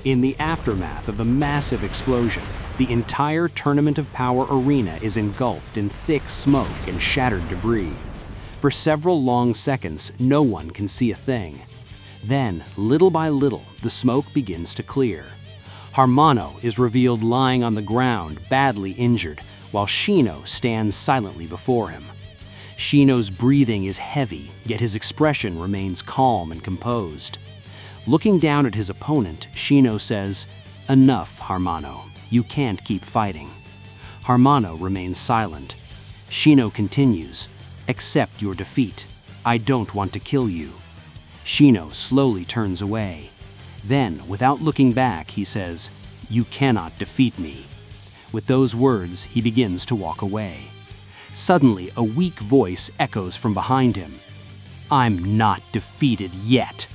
In the aftermath of the massive explosion, the entire Tournament of Power arena is engulfed in thick smoke and shattered debris. For several long seconds, no one can see a thing. Then, little by little, the smoke begins to clear. Harmono is revealed lying on the ground, badly injured, while Shino stands silently before him. Shino's breathing is heavy, yet his expression remains calm and composed. Looking down at his opponent, Shino says, "Enough, Harmono. You can't keep fighting." Harmono remains silent. Shino continues, "Accept your defeat. I don't want to kill you." Shino slowly turns away. Then, without looking back, he says, "You cannot defeat me." With those words, he begins to walk away. Suddenly, a weak voice echoes from behind him. "I'm not defeated yet."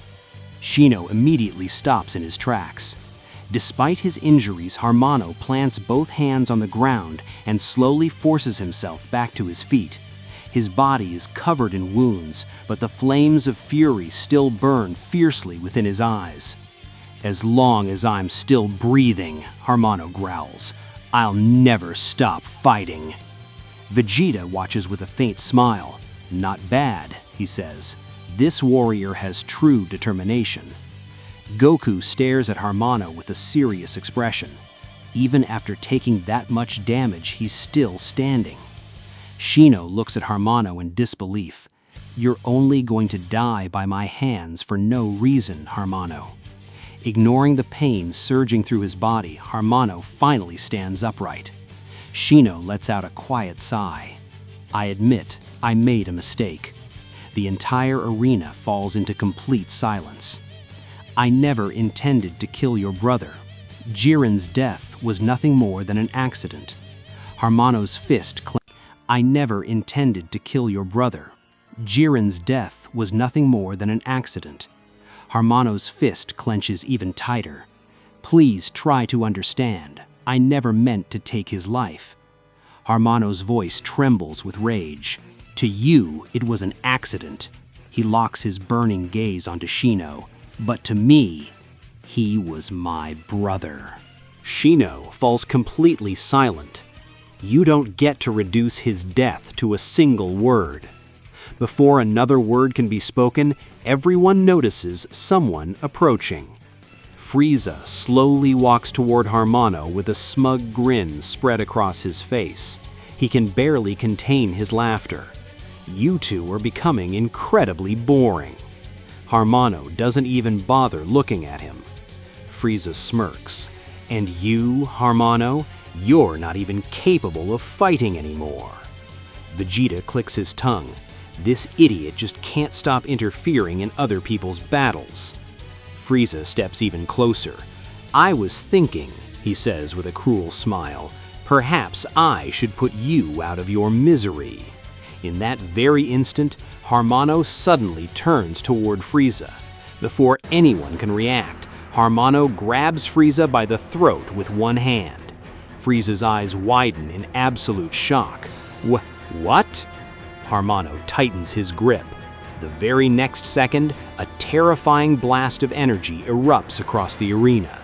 Shino immediately stops in his tracks. Despite his injuries, Harmono plants both hands on the ground and slowly forces himself back to his feet. His body is covered in wounds, but the flames of fury still burn fiercely within his eyes. "As long as I'm still breathing," Harmono growls, "I'll never stop fighting." Vegeta watches with a faint smile. "Not bad," he says. "This warrior has true determination." Goku stares at Harmono with a serious expression. Even after taking that much damage, he's still standing. Shino looks at Harmono in disbelief. "You're only going to die by my hands for no reason, Harmono." Ignoring the pain surging through his body, Harmono finally stands upright. Shino lets out a quiet sigh. "I admit, I made a mistake." The entire arena falls into complete silence. "I never intended to kill your brother. Jiren's death was nothing more than an accident." Harmono's fist clenched. "I never intended to kill your brother. Jiren's death was nothing more than an accident." Harmono's fist clenches even tighter. "Please try to understand. I never meant to take his life." Harmono's voice trembles with rage. "To you, it was an accident." He locks his burning gaze onto Shino. "But to me, he was my brother." Shino falls completely silent. You don't get to reduce his death to a single word. Before another word can be spoken, everyone notices someone approaching. Frieza slowly walks toward Harmono with a smug grin spread across his face. He can barely contain his laughter. "You two are becoming incredibly boring." Harmono doesn't even bother looking at him. Frieza smirks. "And you, Harmono, you're not even capable of fighting anymore." Vegeta clicks his tongue. This idiot just can't stop interfering in other people's battles. Frieza steps even closer. "I was thinking," he says with a cruel smile, "perhaps I should put you out of your misery." In that very instant, Harmono suddenly turns toward Frieza. Before anyone can react, Harmono grabs Frieza by the throat with one hand. Frieza's eyes widen in absolute shock. What? Harmono tightens his grip. The very next second, a terrifying blast of energy erupts across the arena.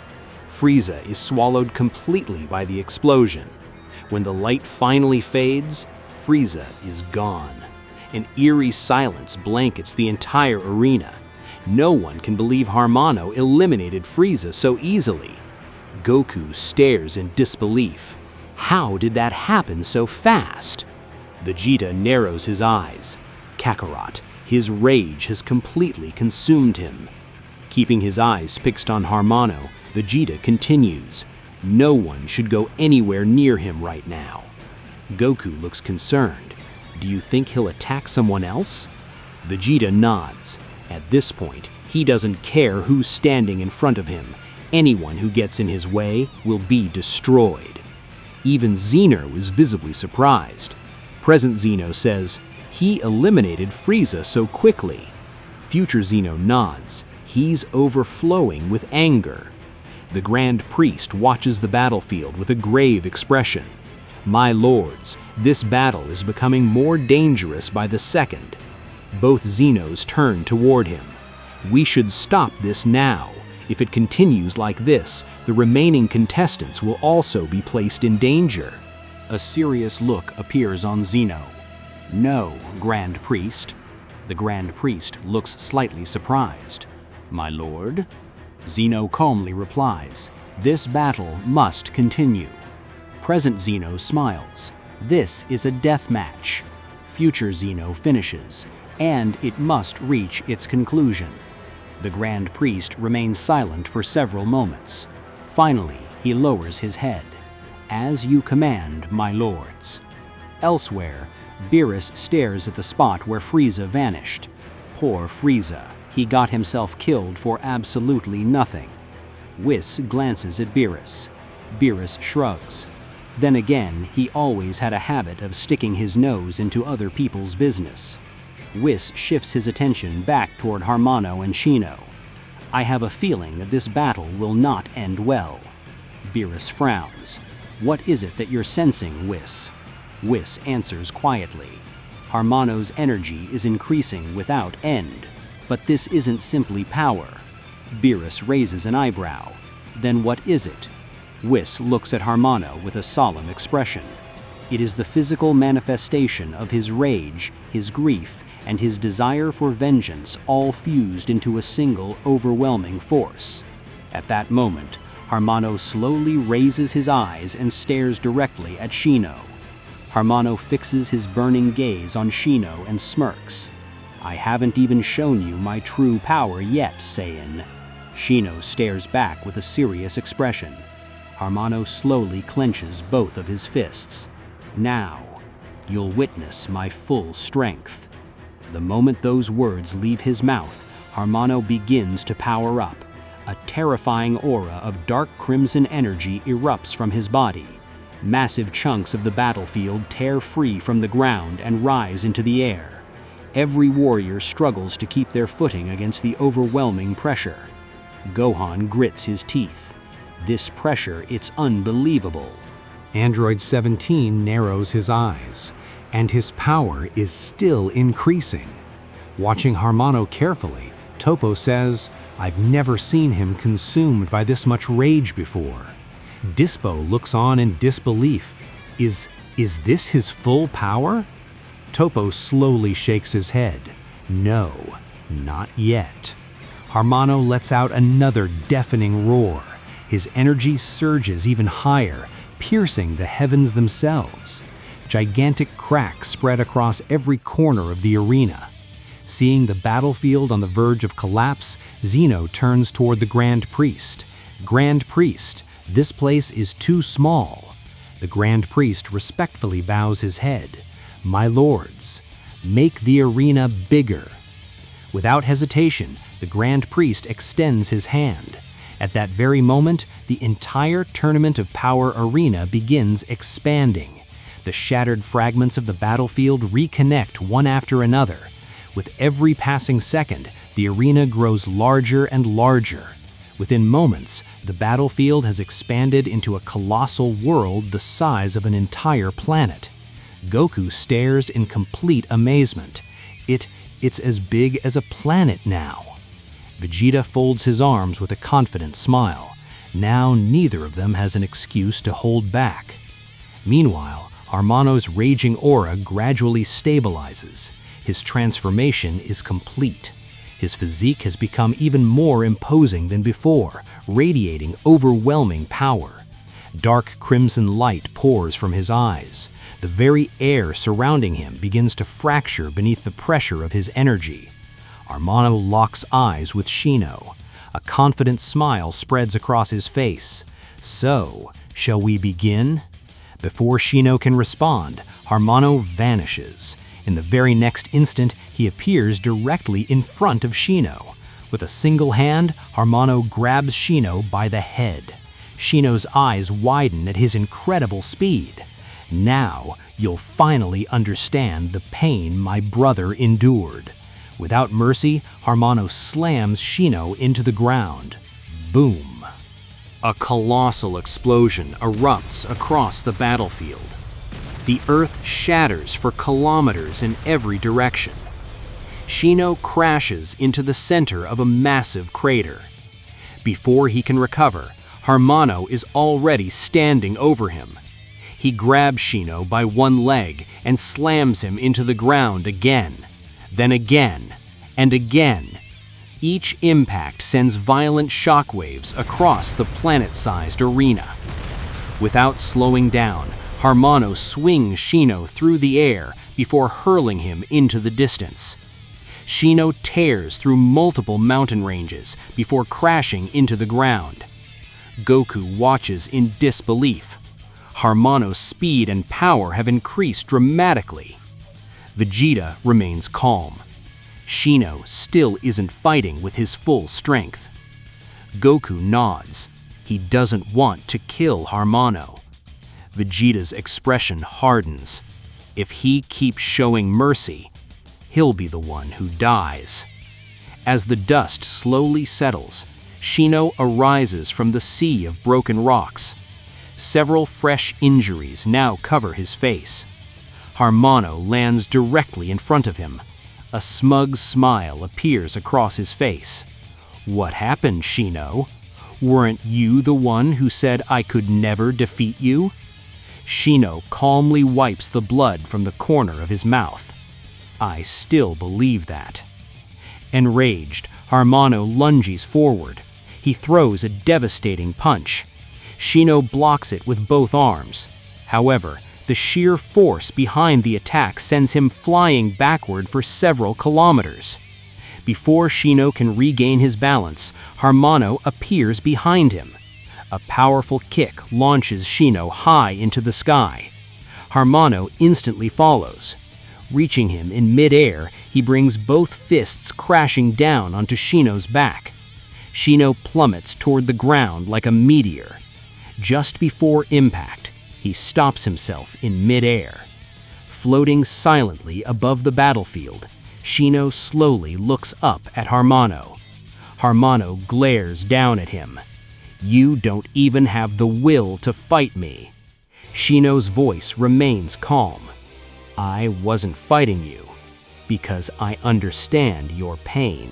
Frieza is swallowed completely by the explosion. When the light finally fades, Frieza is gone. An eerie silence blankets the entire arena. No one can believe Harmono eliminated Frieza so easily. Goku stares in disbelief. How did that happen so fast? Vegeta narrows his eyes. Kakarot, his rage has completely consumed him. Keeping his eyes fixed on Harmono, Vegeta continues. No one should go anywhere near him right now. Goku looks concerned. Do you think he'll attack someone else? Vegeta nods. At this point, he doesn't care who's standing in front of him. Anyone who gets in his way will be destroyed. Even Zeno is visibly surprised. Present Zeno says, "He eliminated Frieza so quickly." Future Zeno nods. He's overflowing with anger. The Grand Priest watches the battlefield with a grave expression. "My lords, this battle is becoming more dangerous by the second." Both Zenos turn toward him. "We should stop this now. If it continues like this, the remaining contestants will also be placed in danger. A serious look appears on Zeno. "No, Grand Priest." The Grand Priest looks slightly surprised. "My lord?" Zeno calmly replies, "This battle must continue." Present Zeno smiles. "This is a death match." Future Zeno finishes, and it must reach its conclusion. The Grand Priest remains silent for several moments. Finally, he lowers his head. "As you command, my lords." Elsewhere, Beerus stares at the spot where Frieza vanished. Poor Frieza, he got himself killed for absolutely nothing. Whis glances at Beerus. Beerus shrugs. Then again, he always had a habit of sticking his nose into other people's business. Whis shifts his attention back toward Harmano and Shino. "I have a feeling that this battle will not end well." Beerus frowns. "What is it that you're sensing, Whis?" Whis answers quietly. "Harmano's energy is increasing without end, but this isn't simply power." Beerus raises an eyebrow. "Then what is it?" Whis looks at Harmano with a solemn expression. "It is the physical manifestation of his rage, his grief, and his desire for vengeance all fused into a single overwhelming force." At that moment, Harmano slowly raises his eyes and stares directly at Shino. Harmano fixes his burning gaze on Shino and smirks. "I haven't even shown you my true power yet, Saiyan." Shino stares back with a serious expression. Harmano slowly clenches both of his fists. "Now, you'll witness my full strength." The moment those words leave his mouth, Harmano begins to power up. A terrifying aura of dark crimson energy erupts from his body. Massive chunks of the battlefield tear free from the ground and rise into the air. Every warrior struggles to keep their footing against the overwhelming pressure. Gohan grits his teeth. This pressure, it's unbelievable. Android 17 narrows his eyes, and his power is still increasing. Watching Harmano carefully, Topo says, "I've never seen him consumed by this much rage before." Dispo looks on in disbelief. Is this his full power? Topo slowly shakes his head. No, not yet. Harmano lets out another deafening roar. His energy surges even higher, piercing the heavens themselves. Gigantic cracks spread across every corner of the arena. Seeing the battlefield on the verge of collapse, Zeno turns toward the Grand Priest. "Grand Priest, this place is too small." The Grand Priest respectfully bows his head. "My lords, make the arena bigger." Without hesitation, the Grand Priest extends his hand. At that very moment, the entire Tournament of Power arena begins expanding. The shattered fragments of the battlefield reconnect one after another. With every passing second, the arena grows larger and larger. Within moments, the battlefield has expanded into a colossal world the size of an entire planet. Goku stares in complete amazement. It's as big as a planet now. Vegeta folds his arms with a confident smile. Now neither of them has an excuse to hold back. Meanwhile, Harmano's raging aura gradually stabilizes. His transformation is complete. His physique has become even more imposing than before, radiating overwhelming power. Dark crimson light pours from his eyes. The very air surrounding him begins to fracture beneath the pressure of his energy. Harmano locks eyes with Shino. A confident smile spreads across his face. "So, shall we begin?" Before Shino can respond, Harmano vanishes. In the very next instant, he appears directly in front of Shino. With a single hand, Harmano grabs Shino by the head. Shino's eyes widen at his incredible speed. "Now, you'll finally understand the pain my brother endured." Without mercy, Harmano slams Shino into the ground. Boom! A colossal explosion erupts across the battlefield. The earth shatters for kilometers in every direction. Shino crashes into the center of a massive crater. Before he can recover, Harmono is already standing over him. He grabs Shino by one leg and slams him into the ground again, then again, and again. Each impact sends violent shockwaves across the planet-sized arena. Without slowing down, Harmono swings Shino through the air before hurling him into the distance. Shino tears through multiple mountain ranges before crashing into the ground. Goku watches in disbelief. Harmono's speed and power have increased dramatically. Vegeta remains calm. Shino still isn't fighting with his full strength. Goku nods. He doesn't want to kill Harmono. Vegeta's expression hardens. If he keeps showing mercy, he'll be the one who dies. As the dust slowly settles, Shino arises from the sea of broken rocks. Several fresh injuries now cover his face. Harmono lands directly in front of him. A smug smile appears across his face. "What happened, Shino? Weren't you the one who said I could never defeat you?" Shino calmly wipes the blood from the corner of his mouth. "I still believe that." Enraged, Harmono lunges forward. He throws a devastating punch. Shino blocks it with both arms. However, the sheer force behind the attack sends him flying backward for several kilometers. Before Shino can regain his balance, Harmono appears behind him. A powerful kick launches Shino high into the sky. Harmono instantly follows. Reaching him in mid-air, he brings both fists crashing down onto Shino's back. Shino plummets toward the ground like a meteor. Just before impact, he stops himself in mid-air. Floating silently above the battlefield, Shino slowly looks up at Harmono. Harmono glares down at him. "You don't even have the will to fight me." Shino's voice remains calm. "I wasn't fighting you because I understand your pain."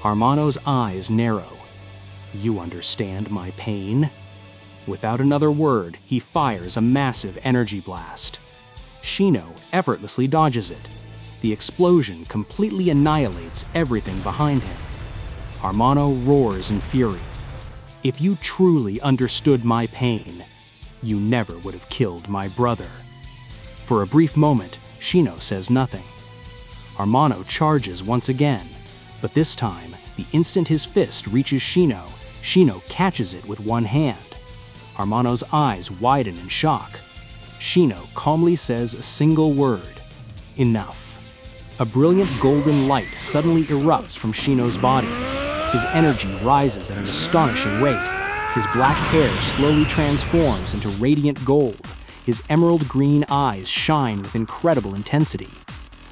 Harmono's eyes narrow. "You understand my pain?" Without another word, he fires a massive energy blast. Shino effortlessly dodges it. The explosion completely annihilates everything behind him. Harmono roars in fury. "If you truly understood my pain, you never would have killed my brother." For a brief moment, Shino says nothing. Harmono charges once again, but this time, the instant his fist reaches Shino, Shino catches it with one hand. Harmono's eyes widen in shock. Shino calmly says a single word: "Enough." A brilliant golden light suddenly erupts from Shino's body. His energy rises at an astonishing rate. His black hair slowly transforms into radiant gold. His emerald green eyes shine with incredible intensity.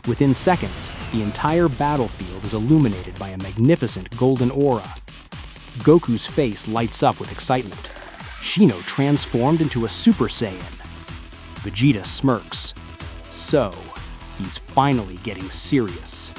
Within seconds, the entire battlefield is illuminated by a magnificent golden aura. Goku's face lights up with excitement. Shino transformed into a Super Saiyan. Vegeta smirks. So, he's finally getting serious.